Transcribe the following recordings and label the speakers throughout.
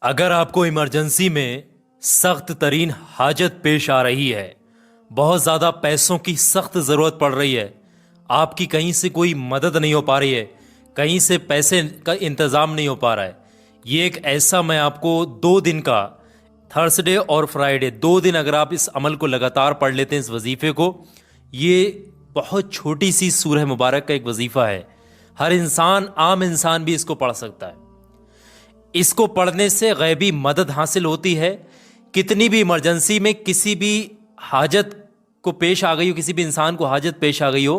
Speaker 1: अगर आपको इमरजेंसी में सख्त तरीन हाजत पेश आ रही है, बहुत ज़्यादा पैसों की सख्त ज़रूरत पड़ रही है, आपकी कहीं से कोई मदद नहीं हो पा रही है, कहीं से पैसे का इंतज़ाम नहीं हो पा रहा है, ये एक ऐसा मैं आपको 2 दिन का थर्सडे और फ्राइडे 2 दिन अगर आप इस अमल को लगातार पढ़ लेते हैं, इस वजीफ़े को, ये बहुत छोटी सी सूरह मुबारक का एक वजीफ़ा है। हर इंसान, आम इंसान भी इसको पढ़ सकता है। इसको पढ़ने से गैबी मदद हासिल होती है। कितनी भी इमरजेंसी में किसी भी हाजत को पेश आ गई हो, किसी भी इंसान को हाजत पेश आ गई हो,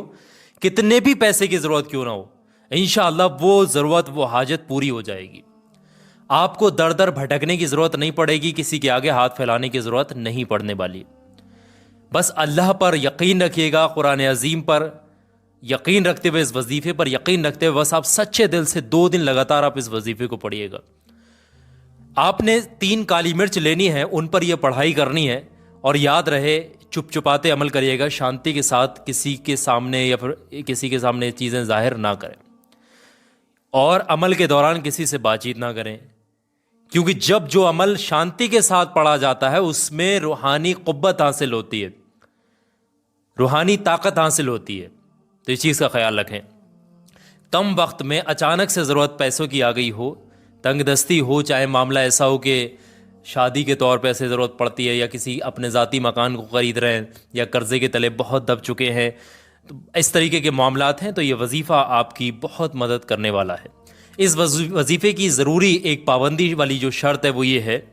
Speaker 1: कितने भी पैसे की ज़रूरत क्यों ना हो, इंशाअल्लाह वो ज़रूरत, वो हाजत पूरी हो जाएगी। आपको दर दर भटकने की ज़रूरत नहीं पड़ेगी, किसी के आगे हाथ फैलाने की ज़रूरत नहीं पड़ने वाली। बस अल्लाह पर यकीन रखिएगा, कुरान अजीम पर यकीन रखते हुए, इस वजीफ़े पर यकीन रखते हुए बस आप सच्चे दिल से 2 दिन लगातार आप इस वजीफ़े को पढ़िएगा। आपने 3 काली मिर्च लेनी है, उन पर यह पढ़ाई करनी है, और याद रहे चुप चुपाते अमल करिएगा, शांति के साथ, किसी के सामने या फिर किसी के सामने चीज़ें जाहिर ना करें, और अमल के दौरान किसी से बातचीत ना करें, क्योंकि जब जो अमल शांति के साथ पढ़ा जाता है उसमें रूहानी क़ुव्वत हासिल होती है, रूहानी ताकत हासिल होती है। तो इस चीज़ का ख्याल रखें। कम वक्त में अचानक से ज़रूरत पैसों की आ गई हो, तंगदस्ती हो, चाहे मामला ऐसा हो कि शादी के तौर पे ऐसे ज़रूरत पड़ती है, या किसी अपने ज़ाती मकान को ख़रीद रहे हैं, या कर्ज़े के तले बहुत दब चुके हैं, तो इस तरीके के मामलात हैं, तो ये वजीफ़ा आपकी बहुत मदद करने वाला है। इस वजीफ़े की ज़रूरी एक पाबंदी वाली जो शर्त है वो ये है,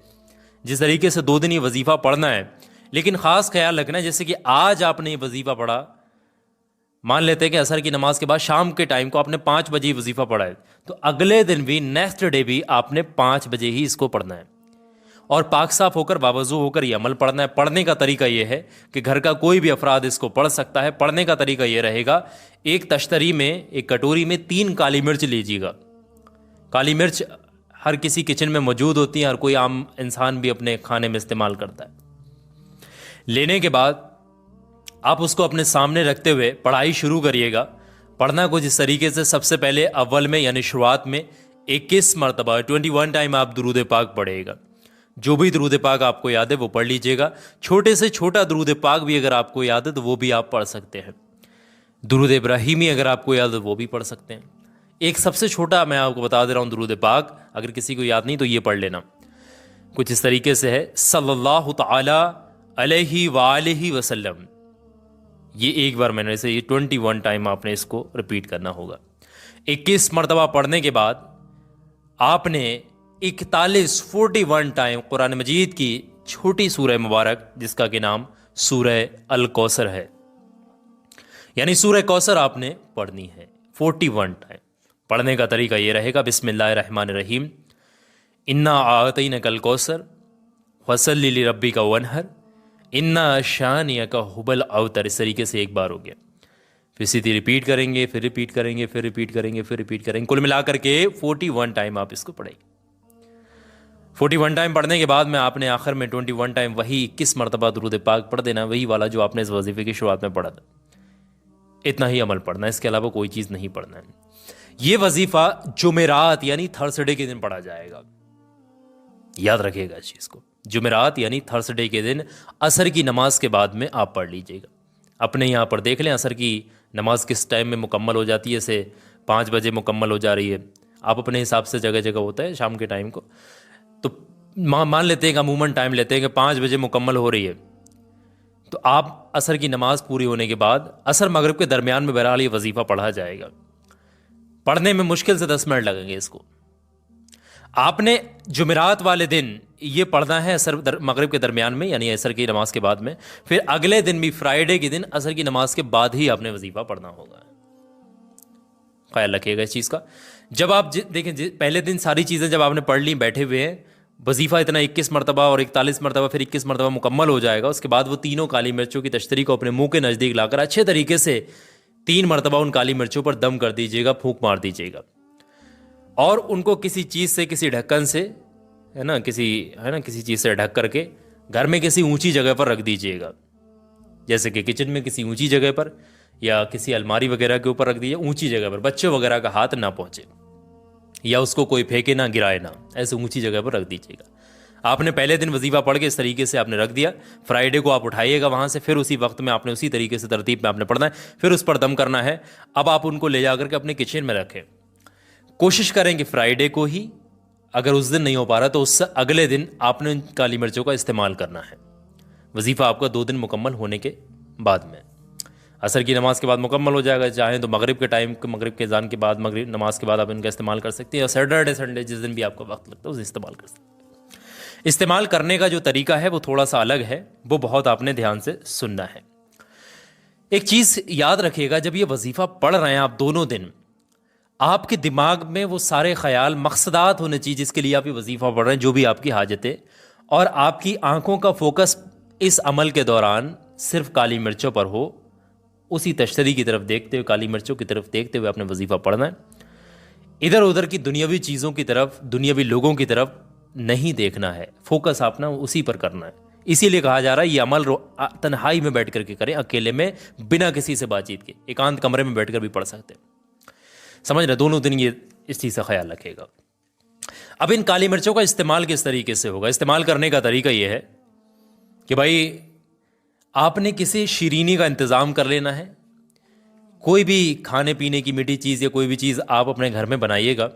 Speaker 1: जिस तरीके से 2 दिन ये वजीफ़ा पढ़ना है, लेकिन ख़ास ख्याल रखना है, जैसे कि आज आपने ये वजीफ़ा पढ़ा, मान लेते हैं कि असर की नमाज के बाद शाम के टाइम को आपने 5 बजे वजीफ़ा पढ़ा है, तो अगले दिन भी, नेक्स्ट डे भी आपने 5 बजे ही इसको पढ़ना है, और पाक साफ होकर, बावजू होकर ये अमल पढ़ना है। पढ़ने का तरीका ये है कि घर का कोई भी अफराद इसको पढ़ सकता है। पढ़ने का तरीका ये रहेगा, एक तश्तरी में, एक कटोरी में 3 काली मिर्च लीजिएगा। काली मिर्च हर किसी किचन में मौजूद होती है, हर कोई आम इंसान भी अपने खाने में इस्तेमाल करता है। लेने के बाद आप उसको अपने सामने रखते हुए पढ़ाई शुरू करिएगा। पढ़ना कुछ इस तरीके से, सबसे पहले अव्वल में यानी शुरुआत में 21 मरतबा 21 टाइम आप दुरूद पाक पढ़ेगा। जो भी दुरूद पाक आपको याद है वो पढ़ लीजिएगा। छोटे से छोटा दुरूद पाक भी अगर आपको याद है तो वो भी आप पढ़ सकते हैं। दुरूद इब्राहिमी अगर आपको याद है वो भी पढ़ सकते हैं। एक सबसे छोटा मैं आपको बता दे रहा हूँ दुरूद पाक, अगर किसी को याद नहीं तो ये पढ़ लेना। कुछ इस तरीके से है, सल्लल्लाहु तआला अलैहि वालिहि वसल्लम। ये एक बार मैंने से, ये 21 टाइम आपने इसको रिपीट करना होगा। 21 मरतबा पढ़ने के बाद आपने 41 टाइम कुरान मजीद की छोटी सूरह मुबारक, जिसका कि नाम सूरह अल कौसर है, यानी सूरह कौसर आपने पढ़नी है 41 टाइम। पढ़ने का तरीका ये रहेगा, बिस्मिल्लाहिर्रहमानिर्रहीम, इन्ना आतैनकल कौसर फसल्लि लिरब्बिका वन्हर, इन्ना शानियका हुबल अवतर। इस तरीके से एक बार हो गया, फिर सीधी रिपीट करेंगे, फिर रिपीट करेंगे, फिर रिपीट करेंगे, फिर रिपीट करेंगे। कुल मिलाकर के 41 टाइम आप इसको पढ़ेंगे। 41 टाइम पढ़ने के बाद में आपने आखिर में 21 टाइम वही 21 मरतबा दुरूद पाक पढ़ देना, वही वाला जो आपने इस वजीफे की शुरुआत में पढ़ा था। इतना ही अमल पढ़ना है, इसके अलावा कोई चीज़ नहीं पढ़ना है। ये वजीफा जुमेरात यानी थर्सडे के दिन पढ़ा जाएगा, याद रखिएगा इस चीज़ को। जुमेरात यानी थर्सडे के दिन असर की नमाज के बाद में आप पढ़ लीजिएगा। अपने यहाँ पर देख लें असर की नमाज किस टाइम में मुकम्मल हो जाती है, से 5 बजे मुकम्मल हो जा रही है। आप अपने हिसाब से, जगह जगह होता है शाम के टाइम को, तो मान लेते हैं कि अमूमन टाइम लेते हैं कि 5 बजे मुकम्मल हो रही है, तो आप असर की नमाज पूरी होने के बाद असर मगरिब के दरमियान में बहरहाल ये वजीफ़ा पढ़ा जाएगा। पढ़ने में मुश्किल से 10 मिनट लगेंगे इसको। आपने जुमेरात वाले दिन ये पढ़ना है असर मगरिब के दरमियान में, यानी असर की नमाज के बाद में। फिर अगले दिन भी, फ्राइडे के दिन, असर की नमाज के बाद ही आपने वजीफ़ा पढ़ना होगा। ख्याल रखिएगा इस चीज़ का। जब आप देखें, पहले दिन सारी चीज़ें जब आपने पढ़ ली, बैठे हुए हैं, वजीफ़ा इतना 21 मरतबा और 41 मरतबा, फिर 21 मरतबा मुकम्मल हो जाएगा। उसके बाद वो तीनों काली मिर्चों की तश्तरी को अपने मुंह के नज़दीक लाकर अच्छे तरीके से 3 मरतबा उन काली मिर्चों पर दम कर दीजिएगा, फूंक मार दीजिएगा, और उनको किसी चीज़ से, किसी ढक्कन से, किसी चीज़ से ढक करके घर में किसी ऊंची जगह पर रख दीजिएगा। जैसे कि किचन में किसी ऊंची जगह पर, या किसी अलमारी वगैरह के ऊपर रख दीजिए, ऊंची जगह पर, बच्चे वगैरह का हाथ ना पहुंचे। या उसको कोई फेंके ना, गिराए ना, ऐसे ऊंची जगह पर रख दीजिएगा। आपने पहले दिन वजीफ़ा पढ़ के इस तरीके से आपने रख दिया, फ्राइडे को आप उठाइएगा वहाँ से, फिर उसी वक्त में आपने उसी तरीके से तरतीब में आपने पढ़ना है, फिर उस पर दम करना है। अब आप उनको ले जा करके अपने किचन में रखें। कोशिश करें कि फ्राइडे को ही, अगर उस दिन नहीं हो पा रहा तो उससे अगले दिन आपने काली मिर्चों का इस्तेमाल करना है। वजीफ़ा आपका 2 दिन मुकम्मल होने के बाद में, असर की नमाज के बाद मुकम्मल हो जाएगा। चाहें तो मगरिब के टाइम, मगरिब के अज़ान के बाद, मगरिब नमाज के बाद आप इनका इस्तेमाल कर सकते हैं, और सैटरडे संडे जिस दिन भी आपको वक्त लगता है उस इस्तेमाल कर सकते हैं। इस्तेमाल करने का जो तरीका है वो थोड़ा सा अलग है, वो बहुत आपने ध्यान से सुनना है। एक चीज़ याद रखिएगा, जब ये वजीफ़ा पढ़ रहे हैं आप दोनों दिन, आपके दिमाग में वो सारे ख्याल, मकसदात होने चाहिए जिसके लिए आप ये वजीफ़ा पढ़ रहे हैं, जो भी आपकी हाजतें, और आपकी आंखों का फोकस इस अमल के दौरान सिर्फ काली मिर्चों पर हो। उसी तश्तरी की तरफ देखते हुए, काली मिर्चों की तरफ देखते हुए आपने वजीफ़ा पढ़ना है। इधर उधर की दुनियावी चीज़ों की तरफ, दुनियावी लोगों की तरफ नहीं देखना है, फोकस अपना उसी पर करना है। इसीलिए कहा जा रहा है ये अमल तन्हाई में बैठ करके करें, अकेले में, बिना किसी से बातचीत के, एकांत कमरे में बैठ कर भी पढ़ सकते हैं। समझ रहे? दोनों दिन ये इस चीज़ का ख्याल रखेगा। अब इन काली मिर्चों का इस्तेमाल किस तरीके से होगा? इस्तेमाल करने का तरीका ये है कि भाई आपने किसी शीरीनी का इंतज़ाम कर लेना है। कोई भी खाने पीने की मीठी चीज़ या कोई भी चीज़ आप अपने घर में बनाइएगा,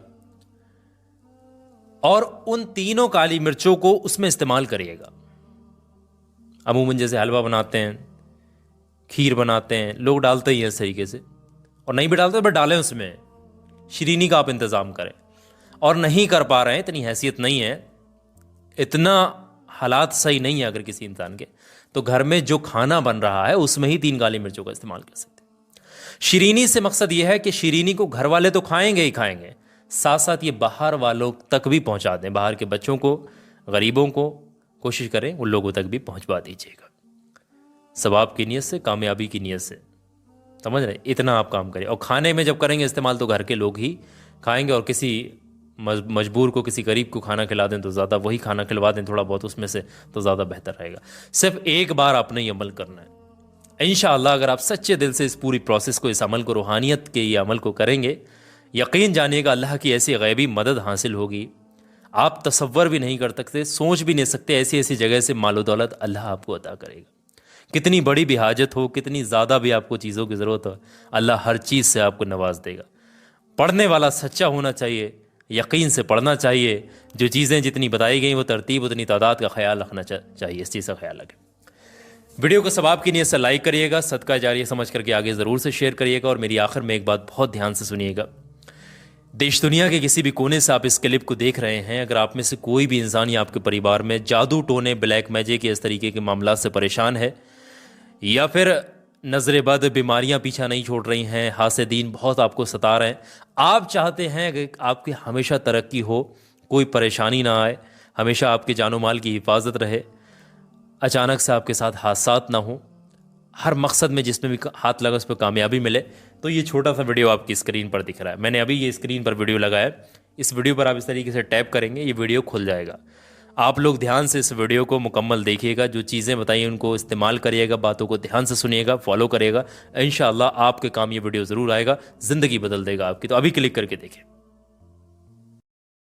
Speaker 1: और उन तीनों काली मिर्चों को उसमें इस्तेमाल करिएगा। अमूमन जैसे हलवा बनाते हैं, खीर बनाते हैं, लोग डालते ही हैं इस तरीके से, और नहीं भी डालते बट डालें उसमें, शीरीनी का आप इंतज़ाम करें। और नहीं कर पा रहे हैं, इतनी हैसियत नहीं है, इतना हालात सही नहीं है अगर किसी इंसान के, तो घर में जो खाना बन रहा है उसमें ही 3 काली मिर्चों का इस्तेमाल कर सकते हैं। शीरीनी से मकसद यह है कि शीरीनी को घर वाले तो खाएंगे ही खाएंगे, साथ साथ ये बाहर वालों तक भी पहुंचा दें। बाहर के बच्चों को, गरीबों को कोशिश करें उन लोगों तक भी पहुंचवा दीजिएगा, सवाब की नीयत से, कामयाबी की नीयत से। समझ रहे? इतना आप काम करें। और खाने में जब करेंगे इस्तेमाल तो घर के लोग ही खाएंगे, और किसी मजबूर को, किसी गरीब को खाना खिला दें तो ज़्यादा, वही खाना खिलवा दें थोड़ा बहुत उसमें से, तो ज़्यादा बेहतर रहेगा। सिर्फ एक बार आपने ये अमल करना है। इंशाअल्लाह अगर आप सच्चे दिल से इस पूरी प्रोसेस को, इस अमल को, रूहानियत के ये अमल को करेंगे, यकीन जानिएगा अल्लाह की ऐसी गैबी मदद हासिल होगी, आप तसव्वुर भी नहीं कर सकते, सोच भी नहीं सकते, ऐसी ऐसी जगह से मालो दौलत अल्लाह आपको अता करेगा। कितनी बड़ी भी हाजत हो, कितनी ज़्यादा भी आपको चीज़ों की ज़रूरत हो, अल्लाह हर चीज़ से आपको नवाज देगा। पढ़ने वाला सच्चा होना चाहिए, यकीन से पढ़ना चाहिए। जो चीज़ें जितनी बताई गई वो तरतीब, उतनी तादाद का ख्याल रखना चाहिए। इस चीज़ का ख्याल रखें। वीडियो को सवाब की नीयत से लाइक करिएगा, सदका जारिया समझ करके आगे ज़रूर से शेयर करिएगा। और मेरी आखिर में एक बात बहुत ध्यान से सुनिएगा, देश दुनिया के किसी भी कोने से आप इस क्लिप को देख रहे हैं, अगर आप में से कोई भी इंसान या आपके परिवार में जादू टोने, ब्लैक मैजिक या इस तरीके के मामला से परेशान है, या फिर नज़र बद, बीमारियां पीछा नहीं छोड़ रही हैं, हासिदीन बहुत आपको सता रहे हैं, आप चाहते हैं कि आपकी हमेशा तरक्की हो, कोई परेशानी ना आए, हमेशा आपके जानो माल की हिफाजत रहे, अचानक से आपके साथ हादसात ना हो, हर मकसद में जिसमें भी हाथ लगा उस पर कामयाबी मिले, तो ये छोटा सा वीडियो आपकी स्क्रीन पर दिख रहा है। मैंने अभी ये स्क्रीन पर वीडियो लगाया है, इस वीडियो पर आप इस तरीके से टैप करेंगे, ये वीडियो खुल जाएगा। आप लोग ध्यान से इस वीडियो को मुकम्मल देखिएगा, जो चीज़ें बताइए उनको इस्तेमाल करिएगा, बातों को ध्यान से सुनिएगा, फॉलो करिएगा। इंशाअल्लाह आपके काम ये वीडियो ज़रूर आएगा, ज़िंदगी बदल देगा आपकी। तो अभी क्लिक करके देखें।